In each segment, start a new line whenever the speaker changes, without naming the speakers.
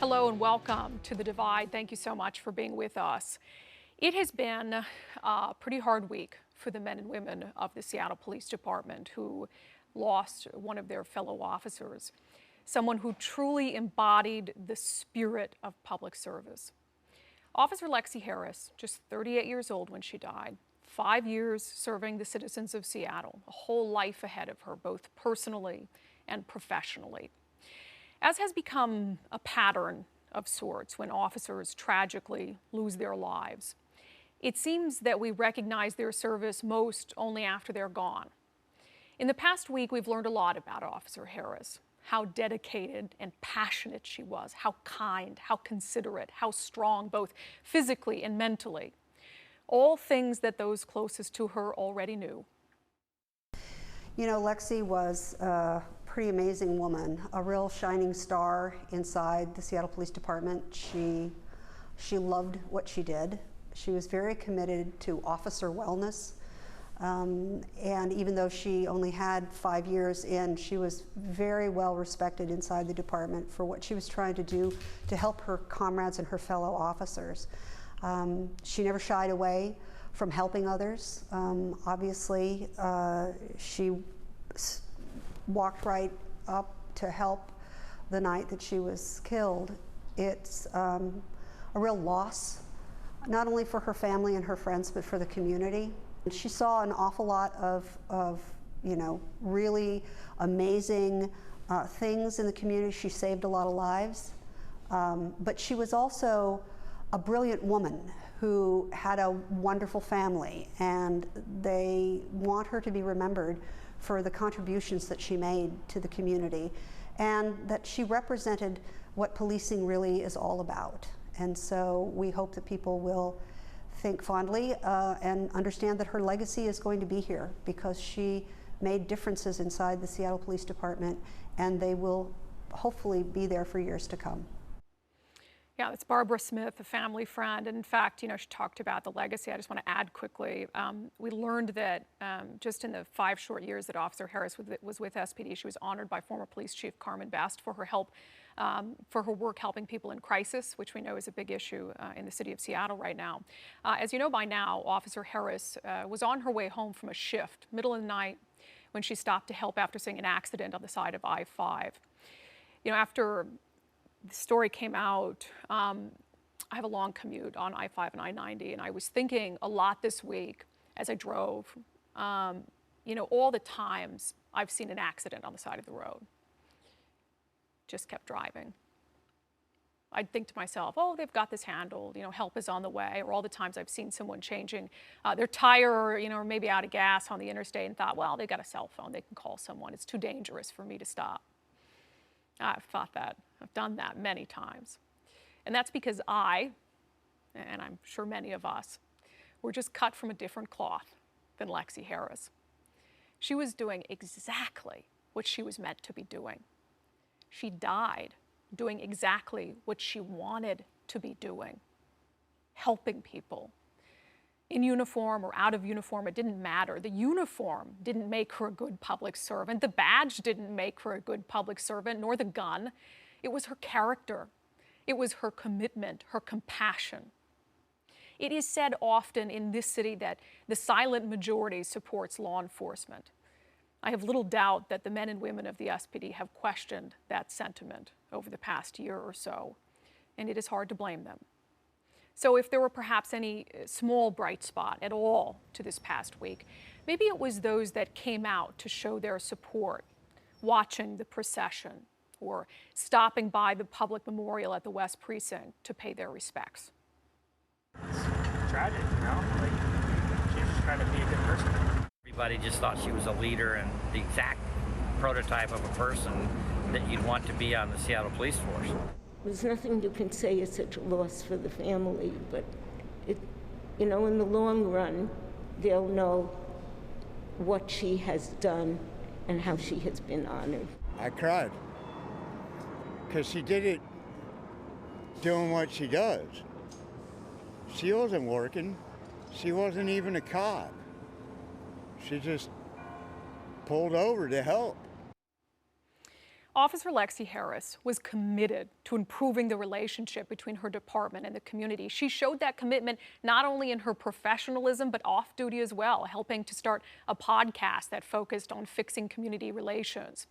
Hello and welcome to The Divide. Thank you so much for being with us. It has been a pretty hard week for the men and women of the Seattle Police Department who lost one of their fellow officers, someone who truly embodied the spirit of public service. Officer Lexi Harris, just 38 years old when she died, 5 years serving the citizens of Seattle, a whole life ahead of her, both personally and professionally. As has become a pattern of sorts when officers tragically lose their lives, it seems that we recognize their service most only after they're gone. In the past week, we've learned a lot about Officer Harris, how dedicated and passionate she was, how kind, how considerate, how strong, both physically and mentally. All things that those closest to her already knew.
You know, Lexi was a pretty amazing woman, a real shining star inside the Seattle Police Department. She loved what she did. She was very committed to officer wellness. And even though she only had 5 years in, she was very well respected inside the department for what she was trying to do to help her comrades and her fellow officers. She never shied away from helping others. Obviously, she walked right up to help the night that she was killed. It's a real loss, not only for her family and her friends, but for the community. She saw an awful lot of really amazing things in the community. She saved a lot of lives, but she was also a brilliant woman who had a wonderful family, and they want her to be remembered for the contributions that she made to the community, and that she represented what policing really is all about. And so we hope that people will think fondly and understand that her legacy is going to be here, because she made differences inside the Seattle Police Department, and they will hopefully be there for years to come.
Yeah, it's Barbara Smith, a family friend. And in fact, she talked about the legacy. I just want to add quickly, we learned that just in the 5 short years that Officer Harris was with SPD, she was honored by former Police Chief Carmen Best for her help, for her work helping people in crisis, which we know is a big issue in the city of Seattle right now. As you know by now, Officer Harris was on her way home from a shift, middle of the night, when she stopped to help after seeing an accident on the side of I-5. After the story came out, I have a long commute on I-5 and I-90, and I was thinking a lot this week as I drove, all the times I've seen an accident on the side of the road. Just kept driving. I'd think to myself, oh, they've got this handled, help is on the way, or all the times I've seen someone changing their tire, or maybe out of gas on the interstate, and thought, well, they've got a cell phone, they can call someone, it's too dangerous for me to stop. I've thought that. I've done that many times. And that's because I, and I'm sure many of us, were just cut from a different cloth than Lexi Harris. She was doing exactly what she was meant to be doing. She died doing exactly what she wanted to be doing, helping people. In uniform or out of uniform, it didn't matter. The uniform didn't make her a good public servant. The badge didn't make her a good public servant, nor the gun. It was her character. It was her commitment, her compassion. It is said often in this city that the silent majority supports law enforcement. I have little doubt that the men and women of the SPD have questioned that sentiment over the past year or so, and it is hard to blame them. So if there were perhaps any small bright spot at all to this past week, maybe it was those that came out to show their support, watching the procession, or stopping by the public memorial at the West Precinct to pay their respects.
It's tragic, like she was trying to be a good person.
Everybody just thought she was a leader and the exact prototype of a person that you'd want to be on the Seattle Police Force.
There's nothing you can say is such a loss for the family, but in the long run, they'll know what she has done and how she has been honored.
I cried, because she did it doing what she does. She wasn't working. She wasn't even a cop. She just pulled over to help.
Officer Lexi Harris was committed to improving the relationship between her department and the community. She showed that commitment not only in her professionalism, but off duty as well, helping to start a podcast that focused on fixing community relations.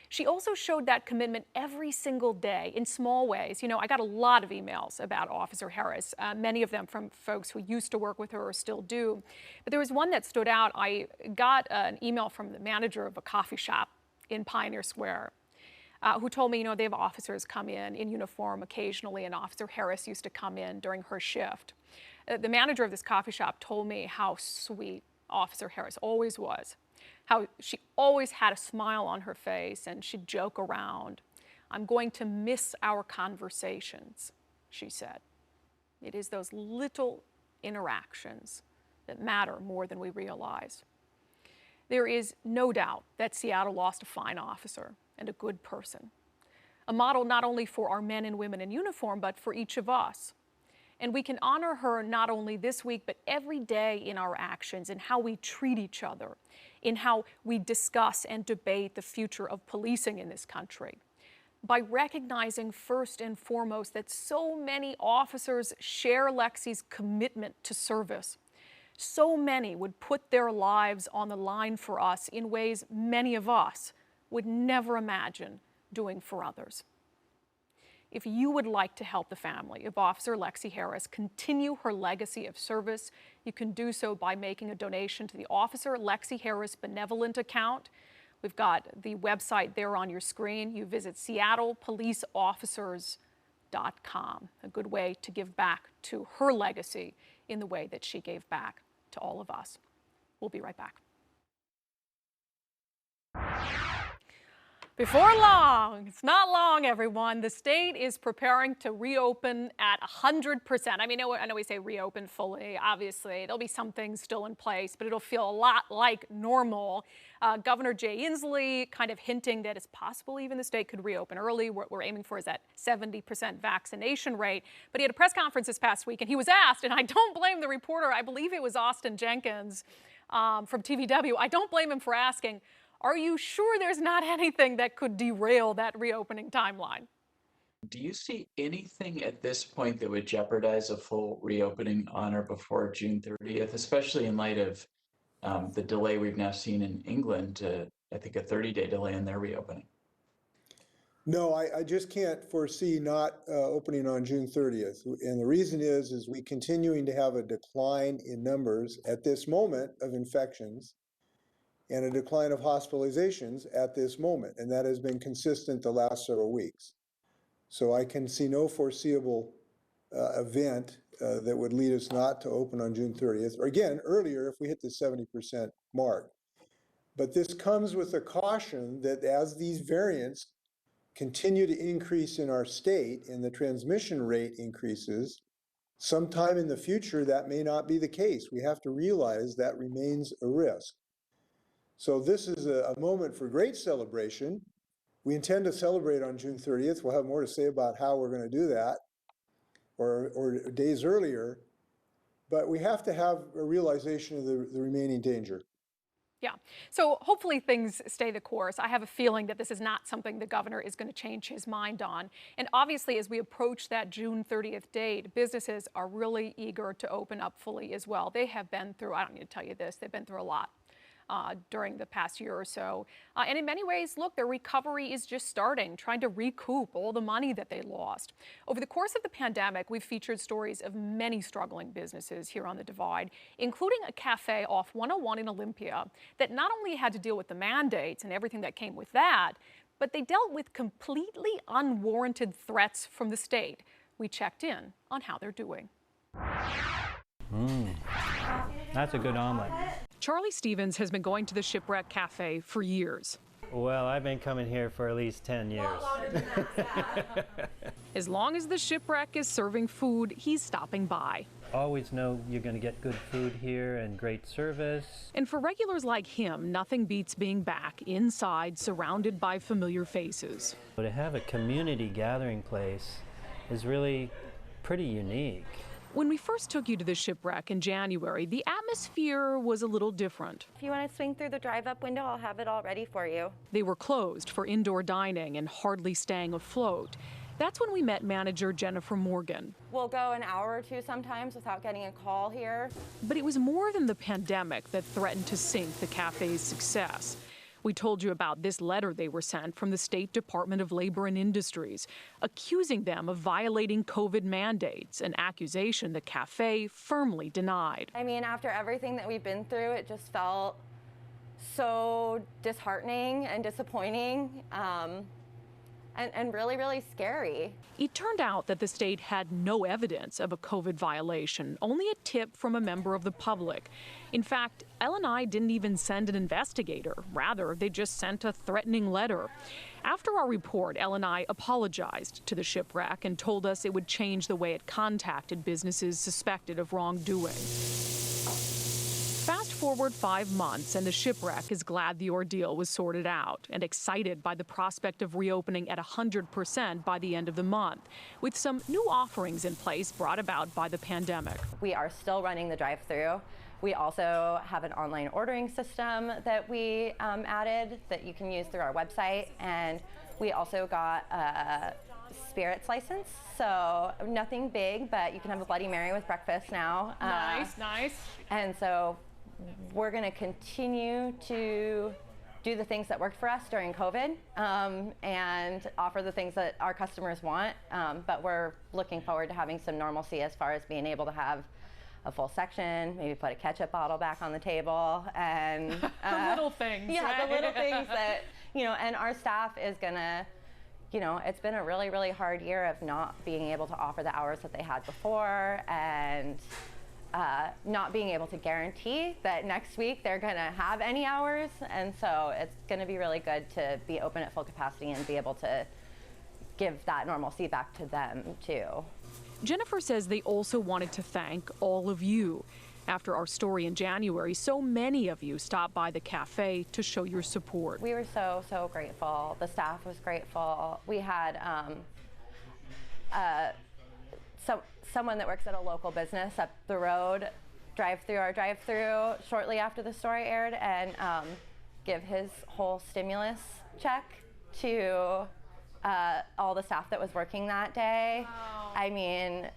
She also showed that commitment every single day in small ways. You know, I got a lot of emails about Officer Harris, many of them from folks who used to work with her or still do. But there was one that stood out. I got an email from the manager of a coffee shop in Pioneer Square. Who told me, you know, they have officers come in uniform occasionally, and Officer Harris used to come in during her shift. The manager of this coffee shop told me how sweet Officer Harris always was, how she always had a smile on her face and she'd joke around. "I'm going to miss our conversations," she said. It is those little interactions that matter more than we realize. There is no doubt that Seattle lost a fine officer and a good person, a model not only for our men and women in uniform, but for each of us. And we can honor her not only this week, but every day in our actions, in how we treat each other, in how we discuss and debate the future of policing in this country, by recognizing first and foremost that so many officers share Lexi's commitment to service. So many would put their lives on the line for us in ways many of us would never imagine doing for others. If you would like to help the family of Officer Lexi Harris continue her legacy of service, you can do so by making a donation to the Officer Lexi Harris Benevolent account. We've got the website there on your screen. You visit SeattlePoliceOfficers.com, a good way to give back to her legacy in the way that she gave back to all of us. We'll be right back. Before long, it's not long, everyone, the state is preparing to reopen at 100%. I mean, I know we say reopen fully. Obviously, there'll be some things still in place, but it'll feel a lot like normal. Governor Jay Inslee kind of hinting that it's possible even the state could reopen early. What we're aiming for is that 70% vaccination rate. But he had a press conference this past week, and he was asked, and I don't blame the reporter, I believe it was Austin Jenkins from TVW, I don't blame him for asking, are you sure there's not anything that could derail that reopening timeline?
Do you see anything at this point that would jeopardize a full reopening on or before June 30th, especially in light of the delay we've now seen in England, I think a 30-day delay in their reopening?
No, I just can't foresee not opening on June 30th. And the reason is we continuing to have a decline in numbers at this moment of infections and a decline of hospitalizations at this moment. And that has been consistent the last several weeks. So I can see no foreseeable event that would lead us not to open on June 30th, or again, earlier if we hit the 70% mark. But this comes with a caution that as these variants continue to increase in our state and the transmission rate increases, sometime in the future that may not be the case. We have to realize that remains a risk. So this is a moment for great celebration. We intend to celebrate on June 30th. We'll have more to say about how we're going to do that or days earlier. But we have to have a realization of the remaining danger.
Yeah, so hopefully things stay the course. I have a feeling that this is not something the governor is going to change his mind on. And obviously, as we approach that June 30th date, businesses are really eager to open up fully as well. They have been through, I don't need to tell you this, they've been through a lot during the past year or so. And in many ways, look, their recovery is just starting, trying to recoup all the money that they lost. Over the course of the pandemic, we've featured stories of many struggling businesses here on the Divide, including a cafe off 101 in Olympia that not only had to deal with the mandates and everything that came with that, but they dealt with completely unwarranted threats from the state. We checked in on how they're doing.
That's a good omelet.
Charlie Stevens has been going to the SHIPWRECK Cafe for years.
Well, I've been coming here for at least 10 years.
As long as the SHIPWRECK is serving food, he's stopping by.
Always know you're going to get good food here and great service.
And for regulars like him, nothing beats being back inside, surrounded by familiar faces.
To have a community gathering place is really pretty unique.
When we first took you to the shipwreck in January, the atmosphere was a little different.
If you want to swing through the drive-up window, I'll have it all ready for you.
They were closed for indoor dining and hardly staying afloat. That's when we met manager Jennifer Morgan.
We'll go an hour or two sometimes without getting a call here.
But it was more than the pandemic that threatened to sink the cafe's success. We told you about this letter they were sent from the State Department of Labor and Industries, accusing them of violating COVID mandates, an accusation the cafe firmly denied.
I mean, after everything that we've been through, it just felt so disheartening and disappointing. And really, really scary.
It turned out that the state had no evidence of a COVID violation, only a tip from a member of the public. In fact, L&I didn't even send an investigator. Rather, they just sent a threatening letter. After our report, L&I apologized to the shipwreck and told us it would change the way it contacted businesses suspected of wrongdoing. Fast forward 5 months, and the shipwreck is glad the ordeal was sorted out and excited by the prospect of reopening at 100% by the end of the month, with some new offerings in place brought about by the pandemic.
We are still running the drive-through. We also have an online ordering system that we added that you can use through our website, and we also got a spirits license, so nothing big, but you can have a Bloody Mary with breakfast now.
Nice.
And so we're going to continue to do the things that worked for us during COVID and offer the things that our customers want, but we're looking forward to having some normalcy as far as being able to have a full section, maybe put a ketchup bottle back on the table, and
the little things.
Yeah,
right?
the little things that, and our staff is gonna, it's been a really, really hard year of not being able to offer the hours that they had before, and not being able to guarantee that next week they're gonna have any hours, and so it's gonna be really good to be open at full capacity and be able to give that normalcy back to them too.
Jennifer says they also wanted to thank all of you. After our story in January, so many of you stopped by the cafe to show your support.
We were so, so grateful. The staff was grateful. We had someone that works at a local business up the road drive through our drive-through shortly after the story aired and give his whole stimulus check to all the staff that was working that day. Wow. I mean,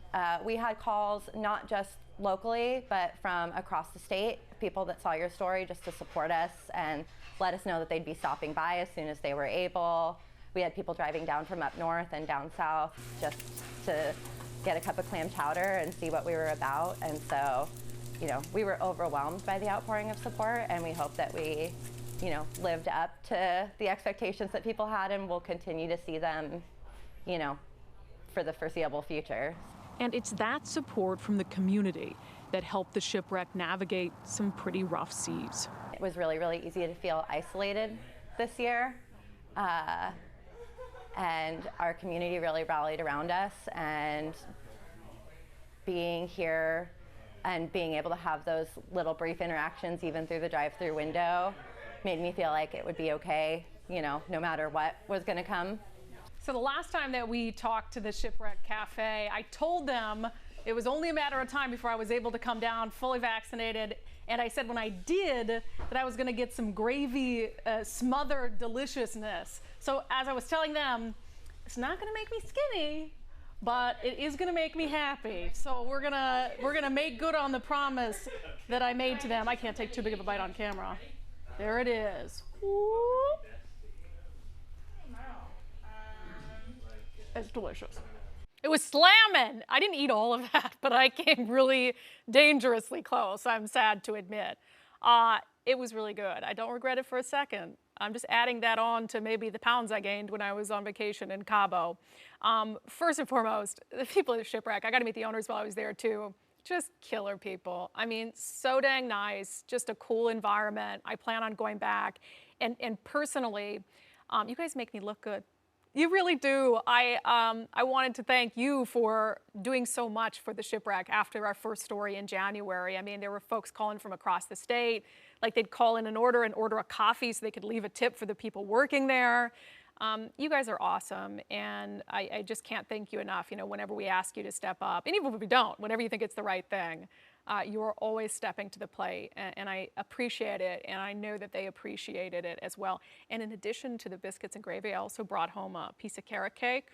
we had calls not just locally, but from across the state, people that saw your story just to support us and let us know that they'd be stopping by as soon as they were able. We had people driving down from up north and down south just to get a cup of clam chowder and see what we were about. And so, we were overwhelmed by the outpouring of support, and we hope that we lived up to the expectations that people had, and we'll continue to see them, for the foreseeable future.
And it's that support from the community that helped the shipwreck navigate some pretty rough seas.
It was really, really easy to feel isolated this year. And our community really rallied around us, and being here and being able to have those little brief interactions even through the drive-through window made me feel like it would be okay, no matter what was going to come.
So the last time that we talked to the Shipwreck Cafe, I told them it was only a matter of time before I was able to come down fully vaccinated. And I said when I did that I was going to get some gravy smothered deliciousness. So as I was telling them, it's not going to make me skinny, but it is going to make me happy. So we're gonna make good on the promise that I made to them. I can't take too big of a bite on camera. There it is. Whoop. It's delicious. It was slamming. I didn't eat all of that, but I came really dangerously close, I'm sad to admit. It was really good. I don't regret it for a second. I'm just adding that on to maybe the pounds I gained when I was on vacation in Cabo. First and foremost, the people at the Shipwreck, I got to meet the owners while I was there too. Just killer people. I mean, so dang nice, just a cool environment. I plan on going back. And personally, you guys make me look good. You really do. I wanted to thank you for doing so much for the Shipwreck after our first story in January. I mean, there were folks calling from across the state, like they'd call in an order and order a coffee so they could leave a tip for the people working there. You guys are awesome, and I just can't thank you enough. You know, whenever we ask you to step up, and even if we don't, whenever you think it's the right thing, you are always stepping to the plate, and I appreciate it, and I know that they appreciated it as well. And in addition to the biscuits and gravy, I also brought home a piece of carrot cake.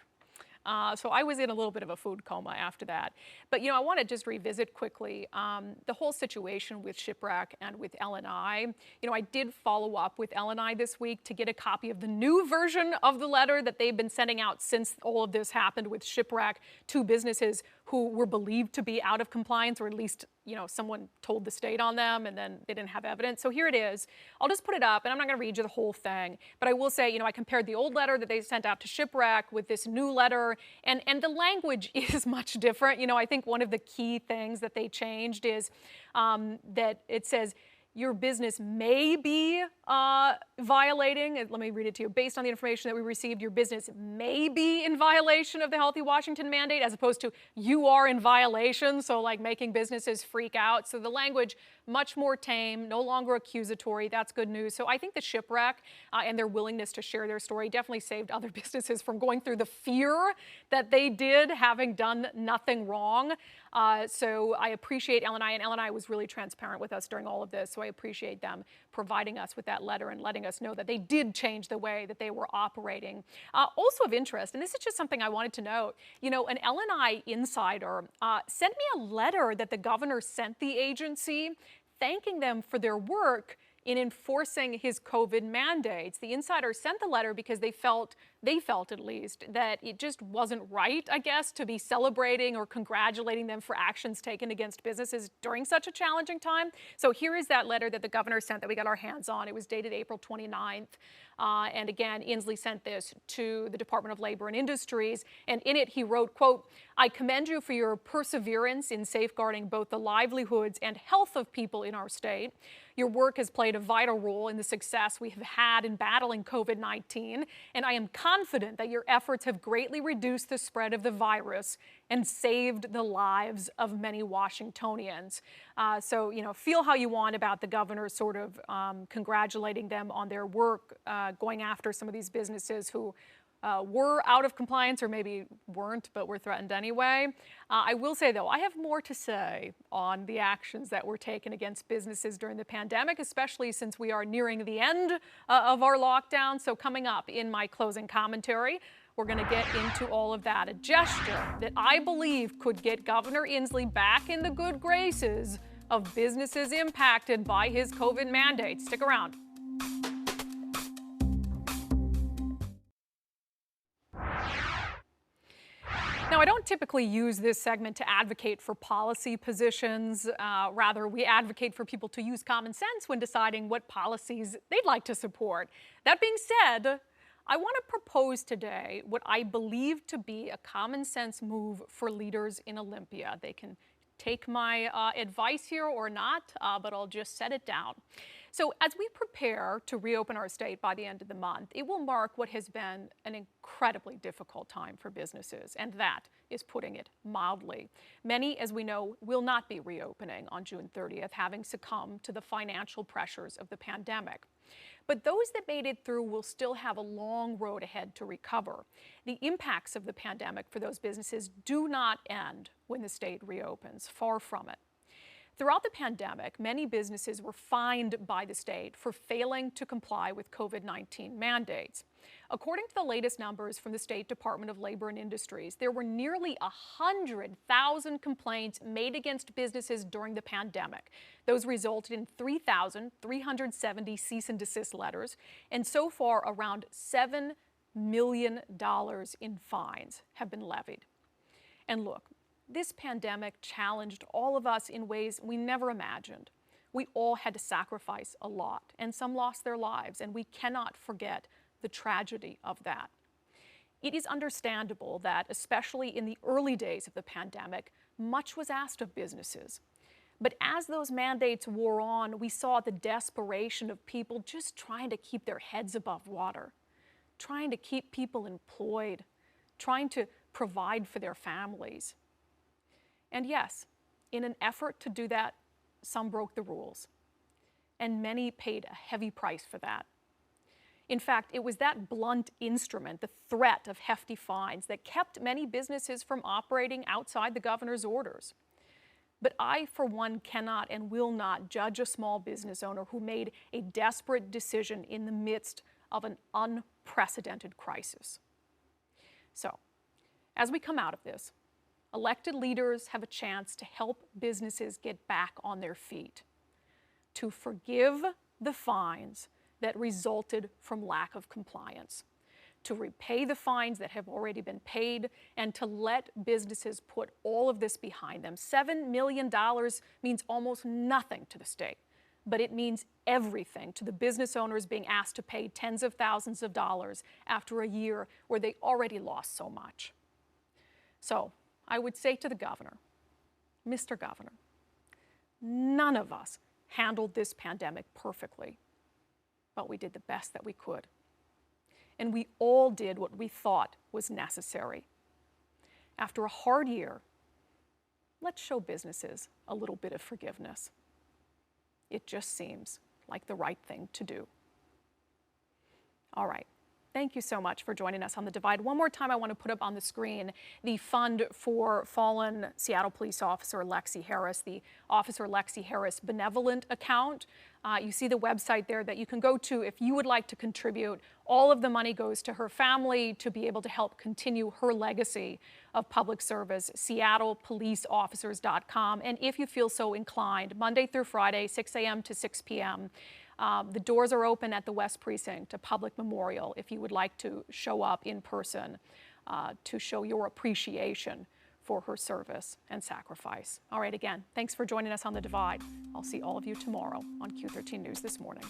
So I was in a little bit of a food coma after that. But, you know, I want to just revisit quickly the whole situation with SHIPWRECK and with L&I. You know, I did follow up with L&I this week to get a copy of the new version of the letter that they've been sending out since all of this happened with SHIPWRECK to businesses who were believed to be out of compliance, or at least, you know, someone told the state on them and then they didn't have evidence. So here it is. I'll just put it up, and I'm not going to read you the whole thing, but I will say, you know, I compared the old letter that they sent out to SHIPWRECK with this new letter, and the language is much different. You know, I think one of the key things that they changed is that it says, your business may be violating, let me read it to you, based on the information that we received, your business may be in violation of the Healthy Washington mandate, as opposed to you are in violation, so like making businesses freak out. So the language, much more tame, no longer accusatory. That's good news. So I think the SHIPWRECK and their willingness to share their story definitely saved other businesses from going through the fear that they did, having done nothing wrong. So I appreciate L&I, and L&I was really transparent with us during all of this, so I appreciate them providing us with that letter and letting us know that they did change the way that they were operating. Also of interest, and this is just something I wanted to note, you know, an L&I insider sent me a letter that the governor sent the agency thanking them for their work in enforcing his COVID mandates. The insider sent the letter because they felt at least, that it just wasn't right, I guess, to be celebrating or congratulating them for actions taken against businesses during such a challenging time. So here is that letter that the governor sent that we got our hands on. It was dated April 29th. And again, Inslee sent this to the Department of Labor and Industries. And in it, he wrote, quote, I commend you for your perseverance in safeguarding both the livelihoods and health of people in our state. Your work has played a vital role in the success we have had in battling COVID-19, and I am confident that your efforts have greatly reduced the spread of the virus and saved the lives of many Washingtonians. So, you know, feel how you want about the governor sort of congratulating them on their work, going after some of these businesses who were out of compliance, or maybe weren't, but were threatened anyway. I will say, though, I have more to say on the actions that were taken against businesses during the pandemic, especially since we are nearing the end of our lockdown. So coming up in my closing commentary, we're going to get into all of that. A gesture that I believe could get Governor Inslee back in the good graces of businesses impacted by his COVID mandate. Stick around. Now, I don't typically use this segment to advocate for policy positions. Rather, we advocate for people to use common sense when deciding what policies they'd like to support. That being said, I want to propose today what I believe to be a common sense move for leaders in Olympia. They can take my advice here or not, but I'll just set it down. So as we prepare to reopen our state by the end of the month, it will mark what has been an incredibly difficult time for businesses, and that is putting it mildly. Many, as we know, will not be reopening on June 30th, having succumbed to the financial pressures of the pandemic. But those that made it through will still have a long road ahead to recover. The impacts of the pandemic for those businesses do not end when the state reopens, far from it. Throughout the pandemic, many businesses were fined by the state for failing to comply with COVID-19 mandates. According to the latest numbers from the State Department of Labor and Industries, there were nearly 100,000 complaints made against businesses during the pandemic. Those resulted in 3,370 cease and desist letters, and so far around $7 million in fines have been levied. And look, this pandemic challenged all of us in ways we never imagined. We all had to sacrifice a lot, and some lost their lives, and we cannot forget the tragedy of that. It is understandable that, especially in the early days of the pandemic, much was asked of businesses. But as those mandates wore on, we saw the desperation of people just trying to keep their heads above water, trying to keep people employed, trying to provide for their families. And yes, in an effort to do that, some broke the rules, and many paid a heavy price for that. In fact, it was that blunt instrument, the threat of hefty fines, that kept many businesses from operating outside the governor's orders. But I, for one, cannot and will not judge a small business owner who made a desperate decision in the midst of an unprecedented crisis. So, as we come out of this, elected leaders have a chance to help businesses get back on their feet, to forgive the fines that resulted from lack of compliance, to repay the fines that have already been paid, and to let businesses put all of this behind them. $7 million means almost nothing to the state, but it means everything to the business owners being asked to pay tens of thousands of dollars after a year where they already lost so much. So I would say to the governor, Mr. Governor, none of us handled this pandemic perfectly, but we did the best that we could. And we all did what we thought was necessary. After a hard year, let's show businesses a little bit of forgiveness. It just seems like the right thing to do. All right. Thank you so much for joining us on The Divide. One more time, I want to put up on the screen the fund for fallen Seattle police officer Lexi Harris, the Officer Lexi Harris benevolent account. You see the website there that you can go to if you would like to contribute. All of the money goes to her family to be able to help continue her legacy of public service, seattlepoliceofficers.com. And if you feel so inclined, Monday through Friday, 6 a.m. to 6 p.m., the doors are open at the West Precinct, a public memorial, if you would like to show up in person to show your appreciation for her service and sacrifice. All right, again, thanks for joining us on The Divide. I'll see all of you tomorrow on Q13 News This Morning.